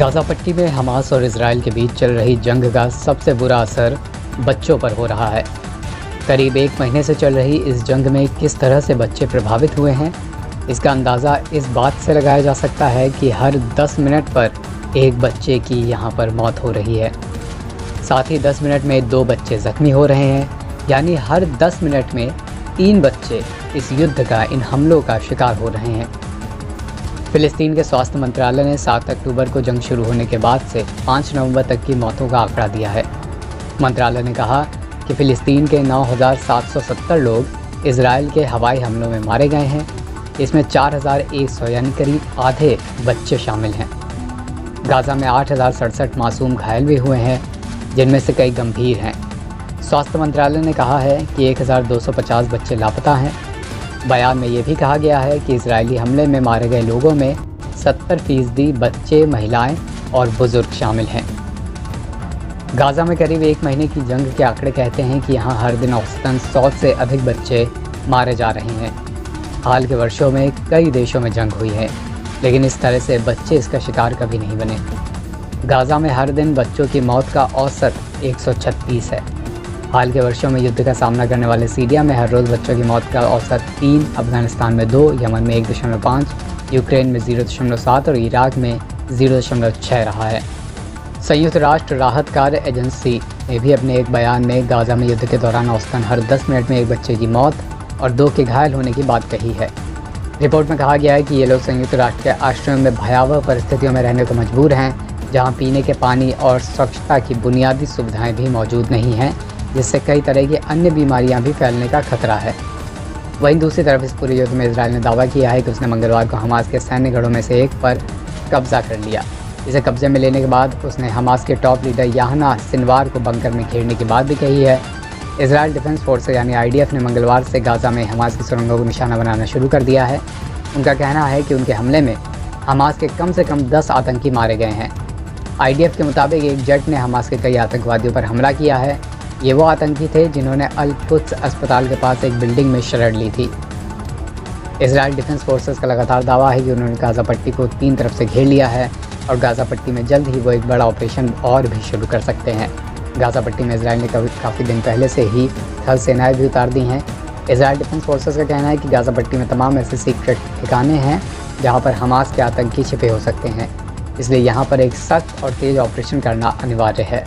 Gaza पट्टी में Hamas और इजराइल के बीच चल रही जंग का सबसे बुरा असर बच्चों पर हो रहा है। करीब 1 महीने से चल रही इस जंग में किस तरह से बच्चे प्रभावित हुए हैं, इसका अंदाज़ा इस बात से लगाया जा सकता है कि हर 10 मिनट पर एक बच्चे की यहाँ पर मौत हो रही है। साथ ही 10 मिनट में 2 बच्चे ज़ख्मी हो रहे हैं, यानी हर 10 मिनट में 3 बच्चे इस युद्ध का, इन हमलों का शिकार हो रहे हैं। फ़िलिस्तीन के स्वास्थ्य मंत्रालय ने 7 अक्टूबर को जंग शुरू होने के बाद से 5 नवंबर तक की मौतों का आंकड़ा दिया है। मंत्रालय ने कहा कि फ़िलिस्तीन के 9,770 लोग इजराइल के हवाई हमलों में मारे गए हैं। इसमें 4,100 यानी करीब आधे बच्चे शामिल हैं। गाज़ा में 8,067 मासूम घायल भी हुए हैं, जिनमें से कई गंभीर हैं। स्वास्थ्य मंत्रालय ने कहा है कि 1,250 बच्चे लापता हैं। बयान में ये भी कहा गया है कि इजरायली हमले में मारे गए लोगों में 70% बच्चे, महिलाएं और बुजुर्ग शामिल हैं। गाज़ा में करीब 1 महीने की जंग के आंकड़े कहते हैं कि यहाँ हर दिन औसतन 100 से अधिक बच्चे मारे जा रहे हैं। हाल के वर्षों में कई देशों में जंग हुई है, लेकिन इस तरह से बच्चे इसका शिकार कभी नहीं बने। गाज़ा में हर दिन बच्चों की मौत का औसत 136 है। हाल के वर्षों में युद्ध का सामना करने वाले सीरिया में हर रोज़ बच्चों की मौत का औसत 3, अफगानिस्तान में 2, यमन में 1.5, यूक्रेन में 0.7 और इराक में 0.6 रहा है। संयुक्त राष्ट्र राहत कार्य एजेंसी ने भी अपने एक बयान में गाज़ा में युद्ध के दौरान औसतन हर 10 मिनट में 1 बच्चे की मौत और 2 के घायल होने की बात कही है। रिपोर्ट में कहा गया है कि ये लोग संयुक्त राष्ट्र के आश्रम में भयावह परिस्थितियों में रहने को मजबूर हैं, जहाँ पीने के पानी और स्वच्छता की बुनियादी सुविधाएँ भी मौजूद नहीं हैं, जिससे कई तरह की अन्य बीमारियां भी फैलने का खतरा है। वहीं दूसरी तरफ इस पूरे युद्ध में इजराइल ने दावा किया है कि उसने मंगलवार को हमास के सैन्य गढ़ों में से एक पर कब्जा कर लिया। इसे कब्जे में लेने के बाद उसने हमास के टॉप लीडर याहना सिनवार को बंकर में घेरने की बात भी कही है। इजराइल डिफेंस फोर्स यानी IDF ने मंगलवार से गाज़ा में हमास की सुरंगों को निशाना बनाना शुरू कर दिया है। उनका कहना है कि उनके हमले में हमास के कम से कम 10 आतंकी मारे गए हैं। IDF के मुताबिक एक जेट ने हमास के कई आतंकवादियों पर हमला किया है। ये वो आतंकी थे जिन्होंने अल-कुद्स अस्पताल के पास एक बिल्डिंग में शरण ली थी। इजराइल डिफेंस फोर्सेस का लगातार दावा है कि उन्होंने गाज़ा पट्टी को 3 तरफ से घेर लिया है और गाज़ा पट्टी में जल्द ही वो एक बड़ा ऑपरेशन और भी शुरू कर सकते हैं। गाज़ा पट्टी में इजराइल ने काफ़ी दिन पहले से ही थल सेनाएं भी उतार दी हैं। इजराइल डिफेंस फोर्सेस का कहना है कि गाज़ा पट्टी में तमाम ऐसे सीक्रेट ठिकाने हैं जहाँ पर हमास के आतंकी छिपे हो सकते हैं, इसलिए यहाँ पर एक सख्त और तेज़ ऑपरेशन करना अनिवार्य है।